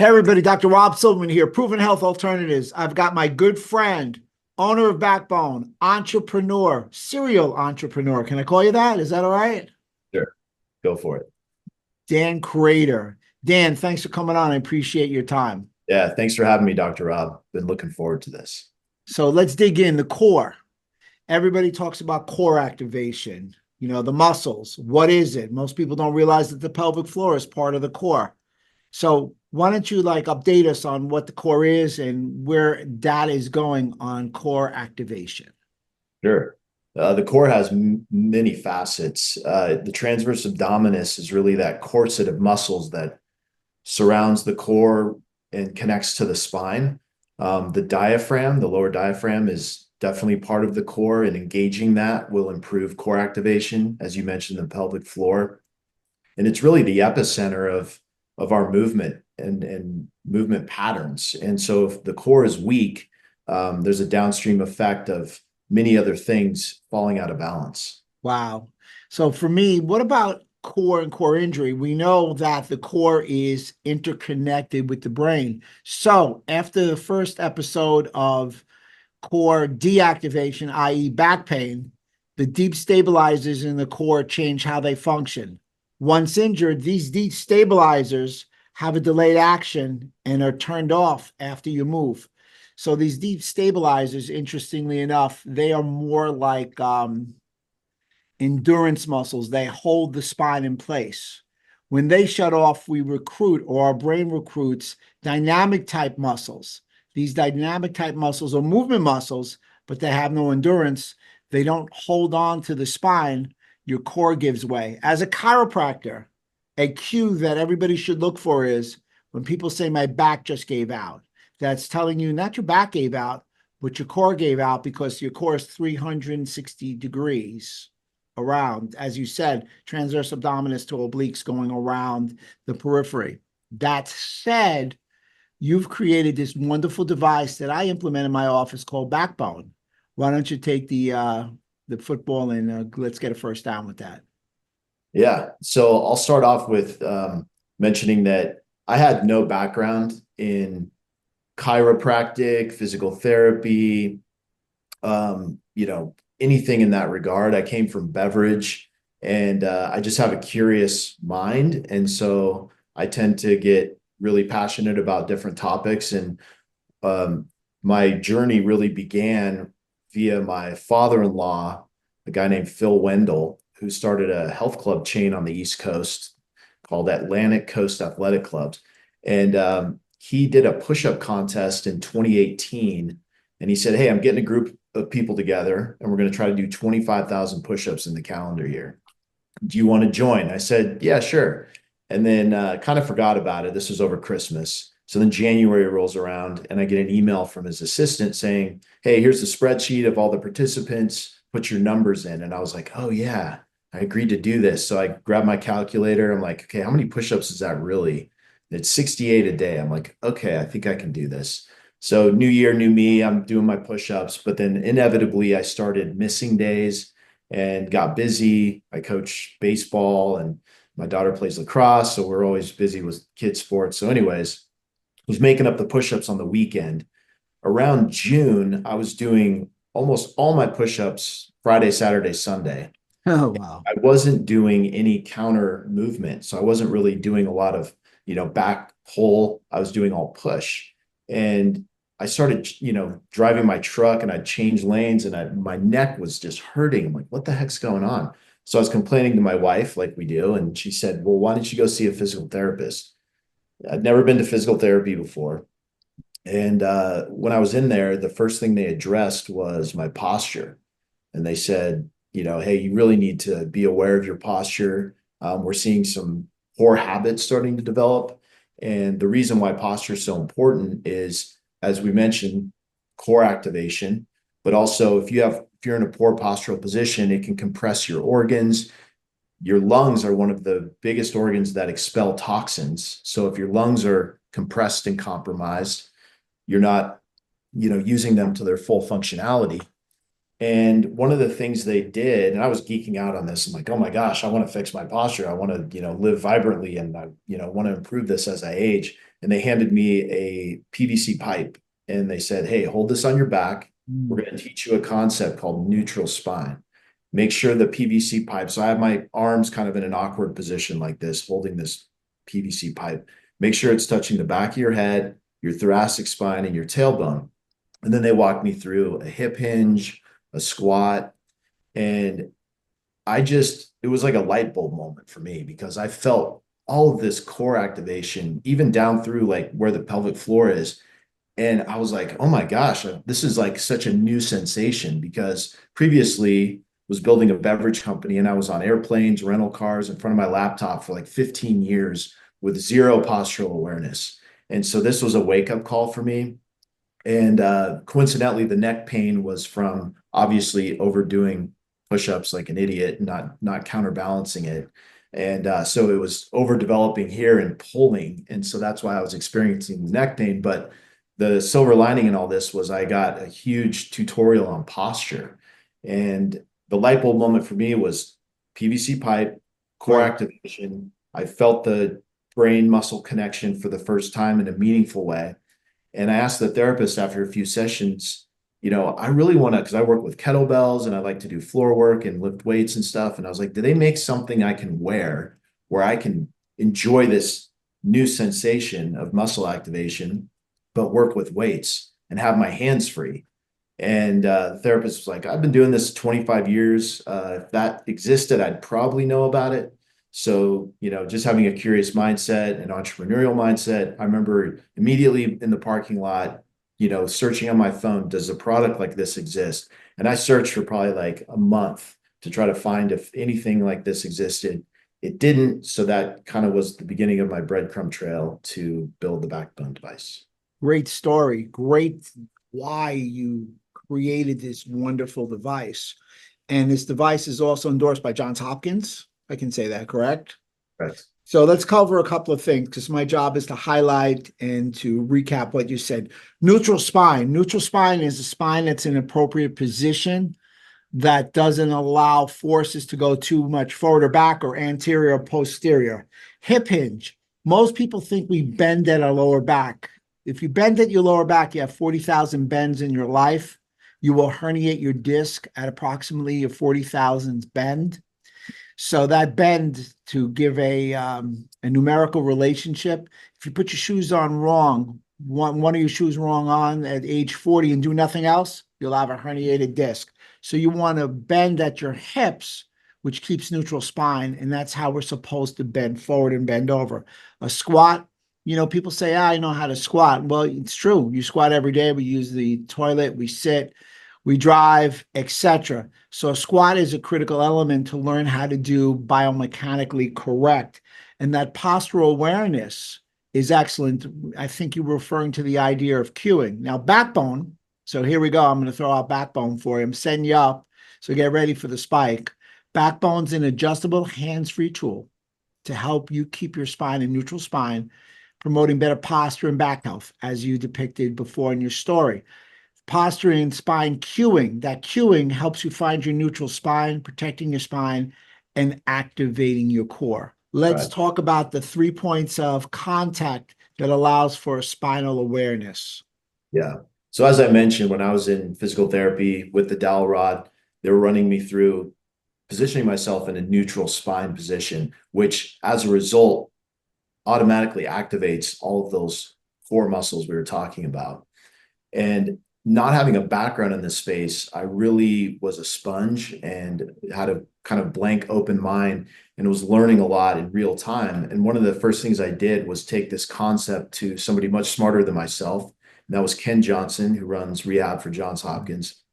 Hey everybody, Dr. Rob Silverman here, Proven Health Alternatives. I've got my good friend, owner of BAKBŌN, entrepreneur, serial entrepreneur. Can I call you that? Is that all right? Sure. Go for it. Dan Craytor. Dan, thanks for coming on. I appreciate your time. Yeah, thanks for having me, Dr. Rob. Been looking forward to this. So let's dig in. The core. Everybody talks about core activation, the muscles. What is it? Most people don't realize that the pelvic floor is part of the core. So why don't you update us on what the core is and where data is going on core activation? Sure. The core has many facets. The transverse abdominis is really that corset of muscles that surrounds the core and connects to the spine. The diaphragm, the lower diaphragm, is definitely part of the core, and engaging that will improve core activation, as you mentioned, the pelvic floor. And it's really the epicenter of our movement and movement patterns. And so if the core is weak, there's a downstream effect of many other things falling out of balance. Wow. So for me, what about core and core injury? We know that the core is interconnected with the brain. So after the first episode of core deactivation, i.e. back pain, the deep stabilizers in the core change how they function. Once injured, these deep stabilizers have a delayed action and are turned off after you move. So these deep stabilizers, interestingly enough, they are more like endurance muscles. They hold the spine in place. When they shut off, we recruit, or our brain recruits, dynamic type muscles. These dynamic type muscles are movement muscles, but they have no endurance. They don't hold on to the spine. Your core gives way. As a chiropractor, a cue that everybody should look for is when people say, my back just gave out. That's telling you not your back gave out, but your core gave out, because your core is 360 degrees around, as you said, transverse abdominis to obliques going around the periphery. That said, you've created this wonderful device that I implement in my office called BAKBŌN. Why don't you take the football and let's get a first down with that? Yeah. So I'll start off with mentioning that I had no background in chiropractic, physical therapy, anything in that regard. I came from beverage, and I just have a curious mind. And so I tend to get really passionate about different topics. And my journey really began via my father-in-law, a guy named Phil Wendell, who started a health club chain on the East Coast called Atlantic Coast Athletic Clubs. And he did a push-up contest in 2018. And he said, hey, I'm getting a group of people together, and we're going to try to do 25,000 push-ups in the calendar year. Do you want to join? I said, yeah, sure. And then kind of forgot about it. This was over Christmas. So then January rolls around, and I get an email from his assistant saying, hey, here's the spreadsheet of all the participants. Put your numbers in. And I was like, oh, yeah, I agreed to do this. So I grabbed my calculator. I'm like, okay, how many push-ups is that really? It's 68 a day. I'm like, okay, I think I can do this. So new year, new me, I'm doing my push-ups, but then inevitably I started missing days and got busy. I coach baseball, and my daughter plays lacrosse, so we're always busy with kids sports. So anyways, I was making up the push-ups on the weekend. Around June, I was doing almost all my push-ups Friday, Saturday, Sunday. Oh, wow. I wasn't doing any counter movement. So I wasn't really doing a lot of, back pull. I was doing all push. And I started, driving my truck, and I'd change lanes, and my neck was just hurting. I'm like, what the heck's going on? So I was complaining to my wife, like we do. And she said, well, why don't you go see a physical therapist? I'd never been to physical therapy before. And when I was in there, the first thing they addressed was my posture. And they said, hey, you really need to be aware of your posture. We're seeing some poor habits starting to develop. And the reason why posture is so important is, as we mentioned, core activation, but also if you're in a poor postural position, it can compress your organs. Your lungs are one of the biggest organs that expel toxins. So if your lungs are compressed and compromised, you're not, using them to their full functionality. And one of the things they did, and I was geeking out on this, I'm like, oh my gosh, I want to fix my posture. I want to, live vibrantly, and I, want to improve this as I age. And they handed me a PVC pipe and they said, hey, hold this on your back. We're going to teach you a concept called neutral spine. Make sure the PVC pipe. So I have my arms kind of in an awkward position like this, holding this PVC pipe. Make sure it's touching the back of your head, your thoracic spine, and your tailbone. And then they walked me through a hip hinge, a squat, and it was like a light bulb moment for me because I felt all of this core activation, even down through like where the pelvic floor is. And I was like, oh my gosh, this is like such a new sensation because previously was building a beverage company and I was on airplanes, rental cars in front of my laptop for like 15 years with zero postural awareness. And so this was a wake up call for me. And coincidentally, the neck pain was from obviously overdoing push-ups like an idiot, not counterbalancing it. And so it was overdeveloping here and pulling. And so that's why I was experiencing neck pain. But the silver lining in all this was I got a huge tutorial on posture. And the light bulb moment for me was PVC pipe, core activation. I felt the brain muscle connection for the first time in a meaningful way. And I asked the therapist after a few sessions, I really want to, because I work with kettlebells and I like to do floor work and lift weights and stuff. And I was like, do they make something I can wear where I can enjoy this new sensation of muscle activation, but work with weights and have my hands free? And the therapist was like, I've been doing this 25 years. If that existed, I'd probably know about it. So, just having a curious mindset, an entrepreneurial mindset. I remember immediately in the parking lot, searching on my phone, does a product like this exist? And I searched for probably like a month to try to find if anything like this existed. It didn't. So that kind of was the beginning of my breadcrumb trail to build the BAKBŌN device. Great story. Great why you created this wonderful device. And this device is also endorsed by Johns Hopkins. I can say that, correct? Right. So let's cover a couple of things because my job is to highlight and to recap what you said. Neutral spine. Neutral spine is a spine that's in an appropriate position that doesn't allow forces to go too much forward or back or anterior or posterior. Hip hinge. Most people think we bend at our lower back. If you bend at your lower back, you have 40,000 bends in your life. You will herniate your disc at approximately a 40,000th bend. So that bend, to give a numerical relationship, if you put your shoes on wrong, one of your shoes wrong on at age 40 and do nothing else, you'll have a herniated disc. So you want to bend at your hips, which keeps neutral spine, and that's how we're supposed to bend forward and bend over. A squat, people say, I know how to squat. Well, it's true. You squat every day. We use the toilet, we sit, we drive, etc. So a squat is a critical element to learn how to do biomechanically correct. And that postural awareness is excellent. I think you were referring to the idea of cueing. Now, BAKBŌN. So here we go. I'm going to throw out BAKBŌN for you. I'm setting you up. So get ready for the spike. BAKBŌN's an adjustable hands-free tool to help you keep your spine in neutral spine, promoting better posture and back health, as you depicted before in your story. Posture and spine cueing. That cueing helps you find your neutral spine, protecting your spine, and activating your core. Let's talk about the 3 points of contact that allows for spinal awareness. Yeah. So as I mentioned, when I was in physical therapy with the dowel rod, they were running me through positioning myself in a neutral spine position, which as a result automatically activates all of those core muscles we were talking about. And not having a background in this space, I really was a sponge and had a kind of blank open mind and was learning a lot in real time. And one of the first things I did was take this concept to somebody much smarter than myself. And that was Ken Johnson, who runs rehab for Johns Hopkins.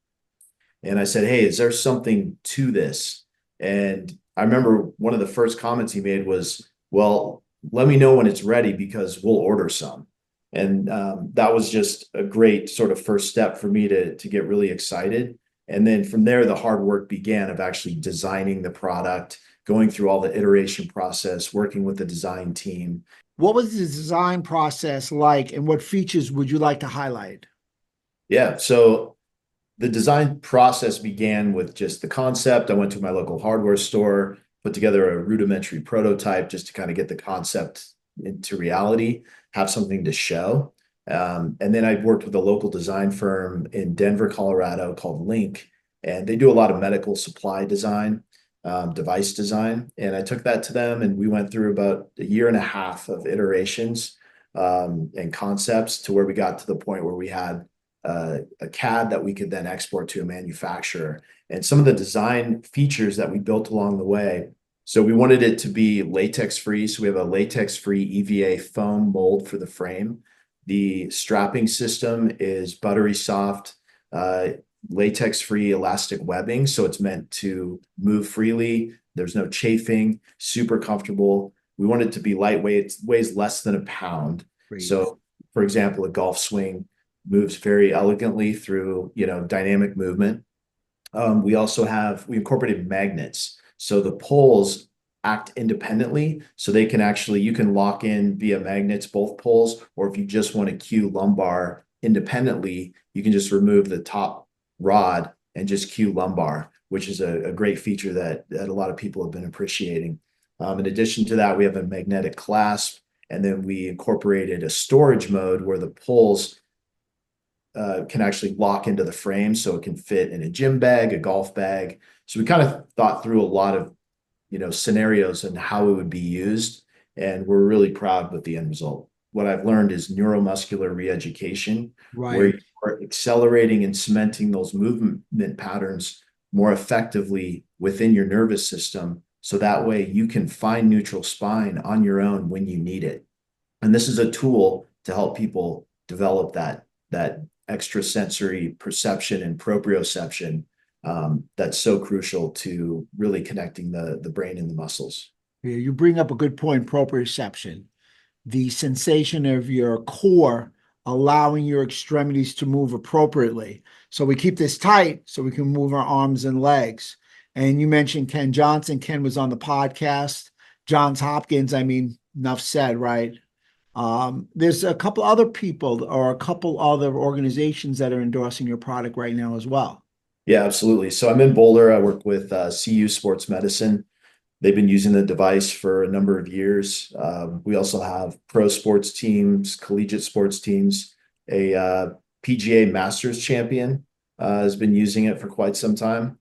And I said, hey, is there something to this? And I remember one of the first comments he made was, well, let me know when it's ready because we'll order some. And that was just a great sort of first step for me to get really excited. And then from there, the hard work began of actually designing the product, going through all the iteration process, working with the design team. What was the design process like, and what features would you like to highlight? Yeah, so The design process began with just the concept. I went to my local hardware store, put together a rudimentary prototype just to kind of get the concept into reality, have something to show. And then I worked with a local design firm in Denver, Colorado called Link, and they do a lot of medical supply design, device design. And I took that to them, and we went through about a year and a half of iterations and concepts to where we got to the point where we had a CAD that we could then export to a manufacturer. And some of the design features that we built along the way. So we wanted it to be latex free. So we have a latex free EVA foam mold for the frame. The strapping system is buttery soft, latex free elastic webbing. So it's meant to move freely. There's no chafing, super comfortable. We want it to be lightweight. It weighs less than a pound. Great. So, for example, a golf swing moves very elegantly through, dynamic movement. We incorporated magnets. So the poles act independently. So you can lock in via magnets, both poles, or if you just want to cue lumbar independently, you can just remove the top rod and just cue lumbar, which is a great feature that a lot of people have been appreciating. In addition to that, we have a magnetic clasp, and then we incorporated a storage mode where the poles can actually lock into the frame so it can fit in a gym bag, a golf bag. So we kind of thought through a lot of, scenarios and how it would be used. And we're really proud with the end result. What I've learned is neuromuscular re-education, where Right. you are accelerating and cementing those movement patterns more effectively within your nervous system. So that way you can find neutral spine on your own when you need it. And this is a tool to help people develop that extrasensory perception and proprioception that's so crucial to really connecting the brain and the muscles. Yeah, you bring up a good point, proprioception. The sensation of your core allowing your extremities to move appropriately. So we keep this tight so we can move our arms and legs. And you mentioned Ken Johnson. Ken was on the podcast. Johns Hopkins, enough said, right? There's a couple other people or a couple other organizations that are endorsing your product right now as well. Yeah, absolutely. So I'm in Boulder. I work with CU Sports Medicine. They've been using the device for a number of years. We also have pro sports teams, collegiate sports teams. A PGA Masters champion has been using it for quite some time.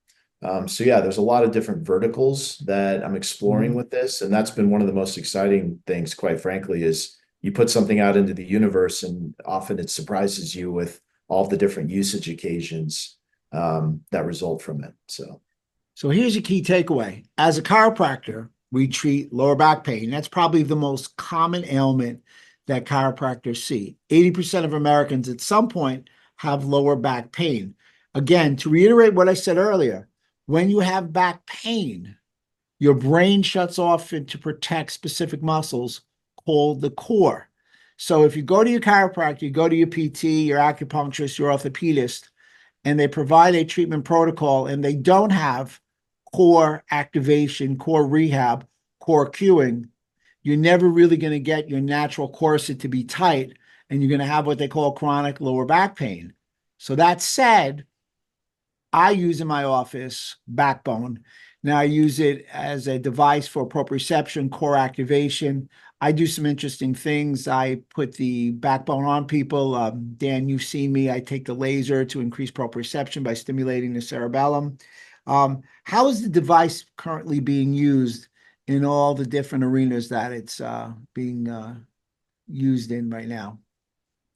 So yeah, there's a lot of different verticals that I'm exploring with this. And that's been one of the most exciting things, quite frankly, is you put something out into the universe and often it surprises you with all the different usage occasions that result from it. So here's a key takeaway. As a chiropractor, we treat lower back pain. That's probably the most common ailment that chiropractors see. 80% of Americans at some point have lower back pain. Again, to reiterate what I said earlier, when you have back pain, your brain shuts off to protect specific muscles called the core. So if you go to your chiropractor, you go to your PT, your acupuncturist, your orthopedist, and they provide a treatment protocol and they don't have core activation, core rehab, core cueing, you're never really going to get your natural corset to be tight, and you're going to have what they call chronic lower back pain. So that said, I use in my office BAKBŌN. Now I use it as a device for proprioception, core activation. I do some interesting things. I put the BAKBŌN on people. Dan, you've seen me. I take the laser to increase proprioception by stimulating the cerebellum. How is the device currently being used in all the different arenas that it's being used in right now?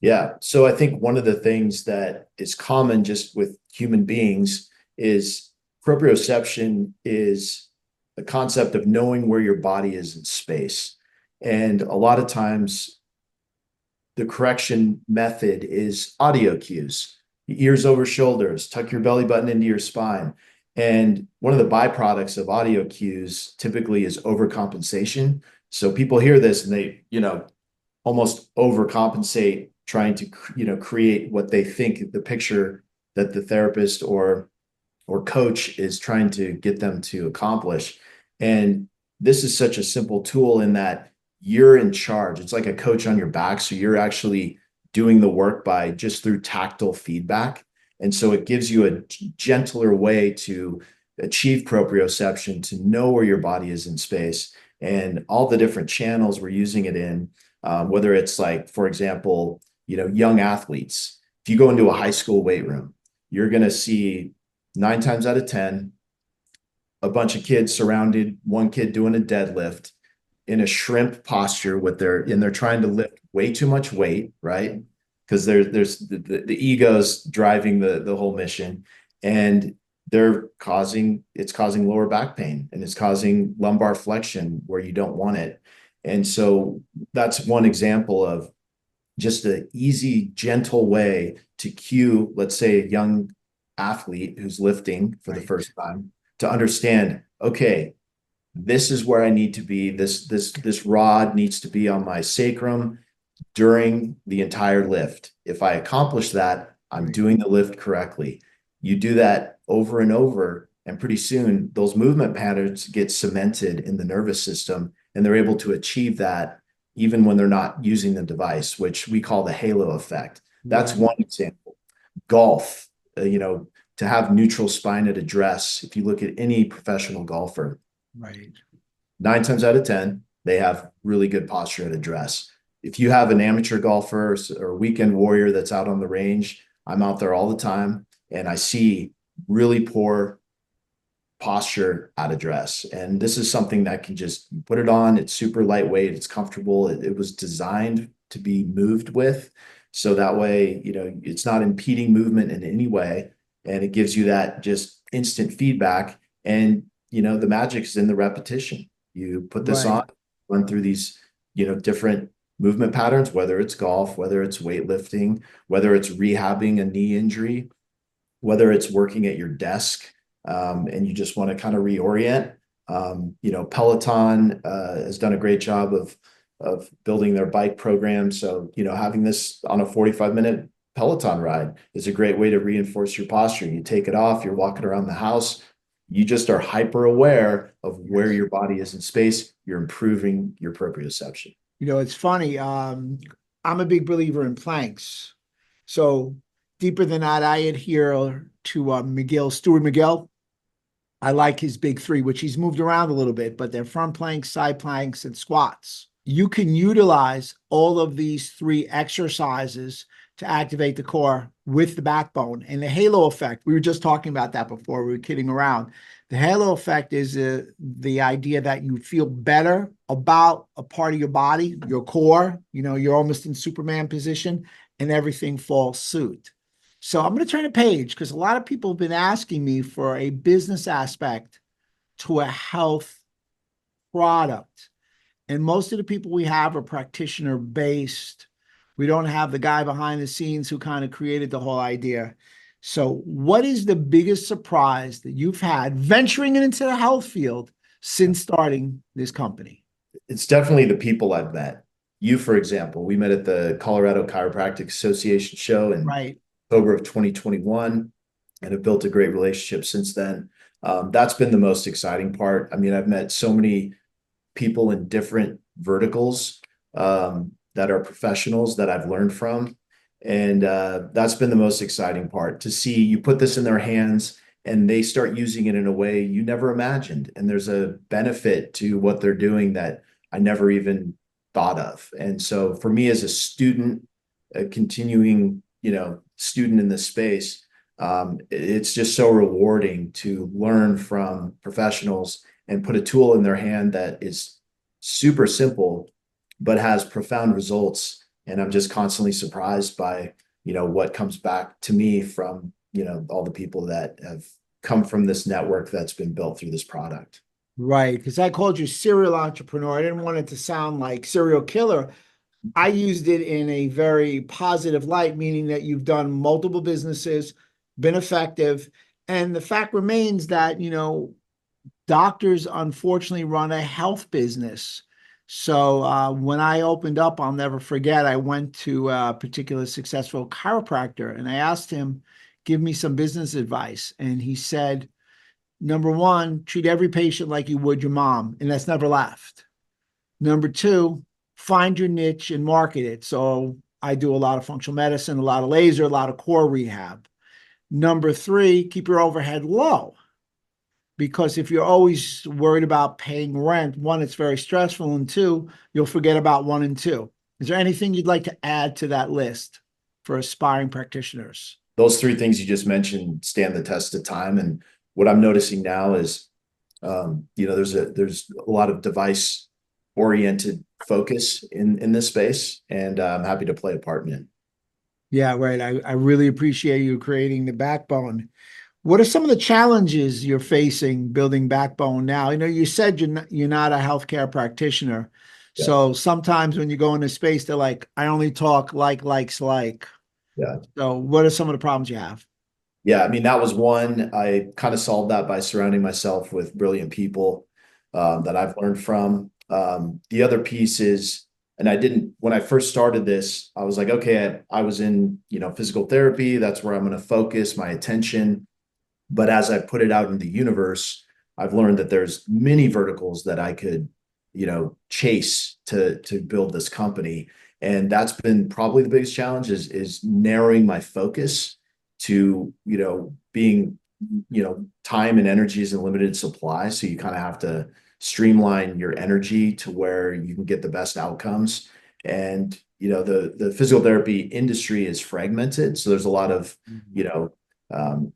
Yeah. So I think one of the things that is common just with human beings is proprioception is the concept of knowing where your body is in space. And a lot of times the correction method is audio cues, ears over shoulders, tuck your belly button into your spine. And one of the byproducts of audio cues typically is overcompensation. So people hear this and they, almost overcompensate trying to, create what they think the picture that the therapist or coach is trying to get them to accomplish. And this is such a simple tool in that you're in charge. It's like a coach on your back. So you're actually doing the work by just through tactile feedback. And so it gives you a gentler way to achieve proprioception, to know where your body is in space and all the different channels we're using it in. Whether it's like, for example, young athletes. If you go into a high school weight room, you're going to see 9 times out of 10, a bunch of kids surrounded, one kid doing a deadlift in a shrimp posture and they're trying to lift way too much weight, right? Because there's the egos driving the whole mission, and it's causing lower back pain and it's causing lumbar flexion where you don't want it. And so that's one example of just an easy, gentle way to cue, let's say, a young athlete who's lifting for the first time to understand, okay, this is where I need to be. This rod needs to be on my sacrum during the entire lift. If I accomplish that, I'm doing the lift correctly. You do that over and over, and pretty soon those movement patterns get cemented in the nervous system, and they're able to achieve that even when they're not using the device, which we call the halo effect. That's one example. Golf, to have neutral spine at address, if you look at any professional golfer, 9 times out of 10, they have really good posture at address. If you have an amateur golfer or a weekend warrior that's out on the range, I'm out there all the time, and I see really poor posture at address. And this is something that can just put it on. It's super lightweight. It's comfortable. It was designed to be moved with. So that way, it's not impeding movement in any way. And it gives you that just instant feedback. And, the magic is in the repetition. You put this on, run through these, different movement patterns, whether it's golf, whether it's weightlifting, whether it's rehabbing a knee injury, whether it's working at your desk, and you just want to kind of reorient. Peloton has done a great job of building their bike program. So, having this on a 45-minute Peloton ride is a great way to reinforce your posture. You take it off, you're walking around the house, you just are hyper aware of where your body is in space. You're improving your proprioception. It's funny. I'm a big believer in planks. So deeper than that, I adhere to Stuart McGill. I like his big three, which he's moved around a little bit, but they're front planks, side planks, and squats. You can utilize all of these three exercises to activate the core with the backbone. And the halo effect, we were just talking about that before, we were kidding around. The halo effect is the idea that you feel better about a part of your body, your core, you're almost in Superman position, and everything falls suit. So I'm going to turn a page because a lot of people have been asking me for a business aspect to a health product. And most of the people we have are practitioner based. We don't have the guy behind the scenes who kind of created the whole idea. So what is the biggest surprise that you've had venturing into the health field since starting this company? It's definitely the people I've met. You, for example, we met at the Colorado Chiropractic Association show in October of 2021 and have built a great relationship since then. That's been the most exciting part. I mean, I've met so many people in different verticals that are professionals that I've learned from. And that's been the most exciting part, to see you put this in their hands and they start using it in a way you never imagined. And there's a benefit to what they're doing that I never even thought of. And so for me as a student, a continuing, student in this space, it's just so rewarding to learn from professionals and put a tool in their hand that is super simple, but has profound results. And I'm just constantly surprised by, what comes back to me from, all the people that have come from this network that's been built through this product. Right. Because I called you serial entrepreneur. I didn't want it to sound like serial killer. I used it in a very positive light, meaning that you've done multiple businesses, been effective. And the fact remains that, doctors unfortunately run a health business. So when I opened up, I'll never forget, I went to a particular successful chiropractor and I asked him, give me some business advice. And he said, number one, treat every patient like you would your mom. And that's never left. Number two, find your niche and market it. So I do a lot of functional medicine, a lot of laser, a lot of core rehab. Number three, keep your overhead low. Because if you're always worried about paying rent, one, it's very stressful, and two, you'll forget about one and two. Is there anything you'd like to add to that list for aspiring practitioners? Those three things you just mentioned stand the test of time. And what I'm noticing now is, there's a lot of device oriented focus in this space, and I'm happy to play a part in it. Yeah, right. I really appreciate you creating the BAKBŌN. What are some of the challenges you're facing building BAKBŌN now? You said you're not a healthcare practitioner. Yeah. So sometimes when you go into space, they're like, I only talk likes. Yeah. So what are some of the problems you have? Yeah, I mean, that was one. I kind of solved that by surrounding myself with brilliant people that I've learned from. The other piece is, and when I first started this, I was like, okay, I was in, physical therapy. That's where I'm going to focus my attention. But as I put it out in the universe, I've learned that there's many verticals that I could, chase to build this company. And that's been probably the biggest challenge is narrowing my focus to, being, time and energy is in limited supply. So you kind of have to streamline your energy to where you can get the best outcomes. And, the physical therapy industry is fragmented. So there's a lot of,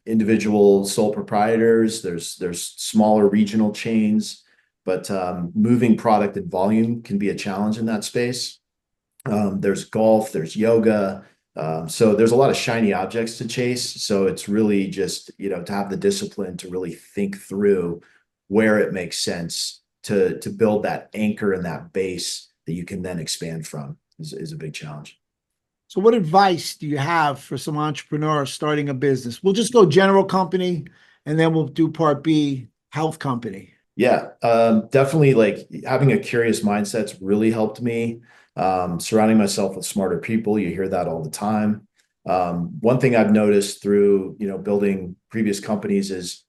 individual sole proprietors. There's smaller regional chains, but moving product and volume can be a challenge in that space. There's golf, there's yoga. So there's a lot of shiny objects to chase. So it's really just, to have the discipline to really think through where it makes sense to build that anchor and that base that you can then expand from is a big challenge. So what advice do you have for some entrepreneurs starting a business? We'll just go general company, and then we'll do part B, health company. Yeah, definitely like having a curious mindset's really helped me. Surrounding myself with smarter people, you hear that all the time. One thing I've noticed through, building previous companies is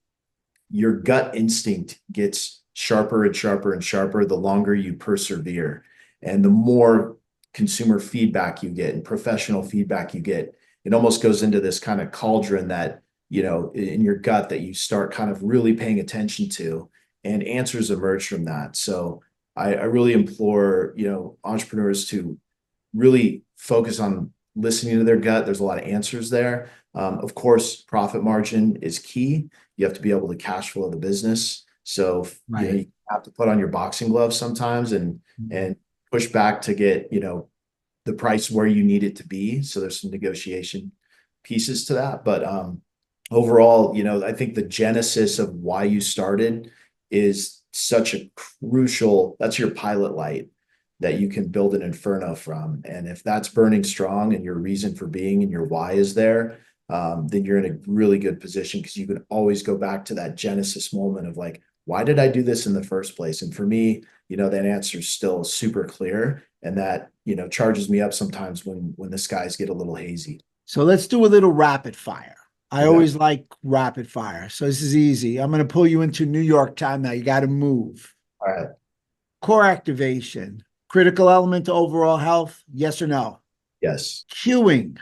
your gut instinct gets sharper and sharper and sharper the longer you persevere. And the more consumer feedback you get and professional feedback you get, it almost goes into this kind of cauldron that, in your gut that you start kind of really paying attention to, and answers emerge from that. So I really implore, entrepreneurs to really focus on listening to their gut. There's a lot of answers there. Of course, profit margin is key. You have to be able to cash flow the business. So, Right. you have to put on your boxing gloves sometimes and push back to get, the price where you need it to be. So there's some negotiation pieces to that. But overall, I think the genesis of why you started is such a crucial, that's your pilot light that you can build an inferno from. And if that's burning strong and your reason for being and your why is there, then you're in a really good position, because you can always go back to that genesis moment of like, why did I do this in the first place? And for me, that answer is still super clear. And that, charges me up sometimes when the skies get a little hazy. So let's do a little rapid fire. I Okay. always like rapid fire. So this is easy. I'm going to pull you into New York time now. You got to move. All right. Core activation, critical element to overall health, yes or no? Yes. Queuing,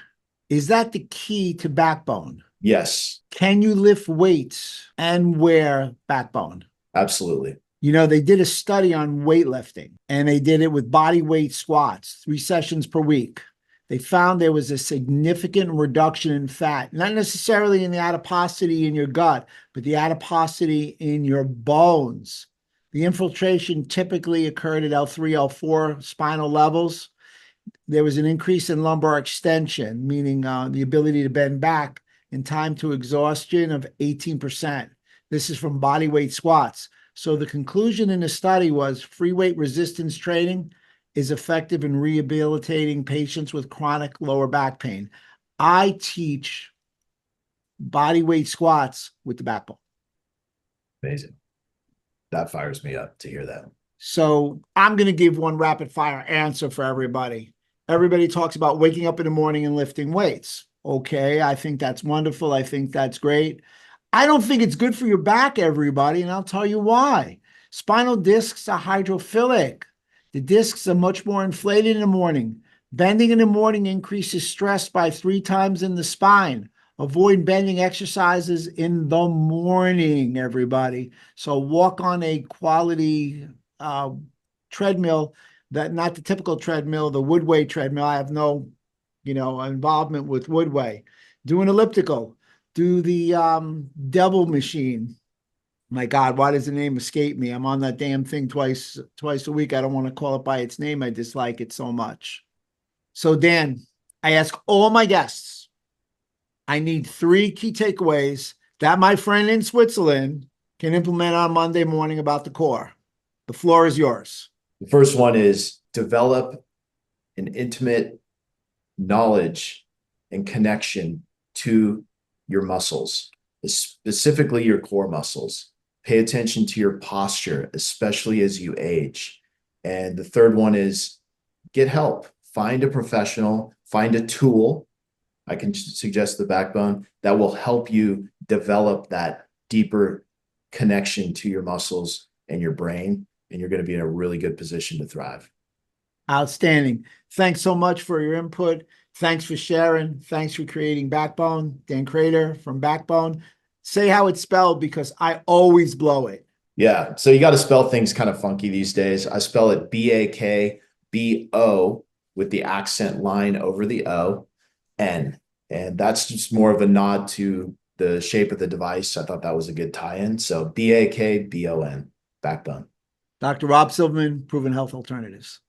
is that the key to BAKBŌN? Yes. Can you lift weights and wear BAKBŌN? Absolutely. They did a study on weightlifting, and they did it with body weight squats, 3 sessions per week. They found there was a significant reduction in fat, not necessarily in the adiposity in your gut, but the adiposity in your bones. The infiltration typically occurred at L3, L4 spinal levels. There was an increase in lumbar extension, meaning the ability to bend back, in time to exhaustion of 18%. This is from body weight squats. So the conclusion in the study was free weight resistance training is effective in rehabilitating patients with chronic lower back pain. I teach body weight squats with the BAKBŌN. Amazing. That fires me up to hear that. So I'm going to give one rapid fire answer for everybody. Everybody talks about waking up in the morning and lifting weights. Okay, I think that's wonderful. I think that's great. I don't think it's good for your back, everybody, and I'll tell you why. Spinal discs are hydrophilic. The discs are much more inflated in the morning. Bending in the morning increases stress by 3 times in the spine. Avoid bending exercises in the morning, everybody. So walk on a quality treadmill, that not the typical treadmill, the Woodway treadmill. I have no, involvement with Woodway. Do an elliptical. Do the devil machine. My God, why does the name escape me? I'm on that damn thing twice a week. I don't want to call it by its name. I dislike it so much. So Dan, I ask all my guests, I need 3 key takeaways that my friend in Switzerland can implement on Monday morning about the core. The floor is yours. The first one is develop an intimate knowledge and connection to your muscles, specifically your core muscles. Pay attention to your posture, especially as you age. And the third one is get help. Find a professional, find a tool. I can suggest the BAKBŌN that will help you develop that deeper connection to your muscles and your brain, and you're going to be in a really good position to thrive. Outstanding. Thanks so much for your input. Thanks for sharing. Thanks for creating BAKBŌN. Dan Craytor from BAKBŌN. Say how it's spelled because I always blow it. Yeah, so you got to spell things kind of funky these days. I spell it BAKBO with the accent line over the O, N. And that's just more of a nod to the shape of the device. I thought that was a good tie-in. So BAKBON, BAKBŌN. Dr. Rob Silverman, Proven Health Alternatives.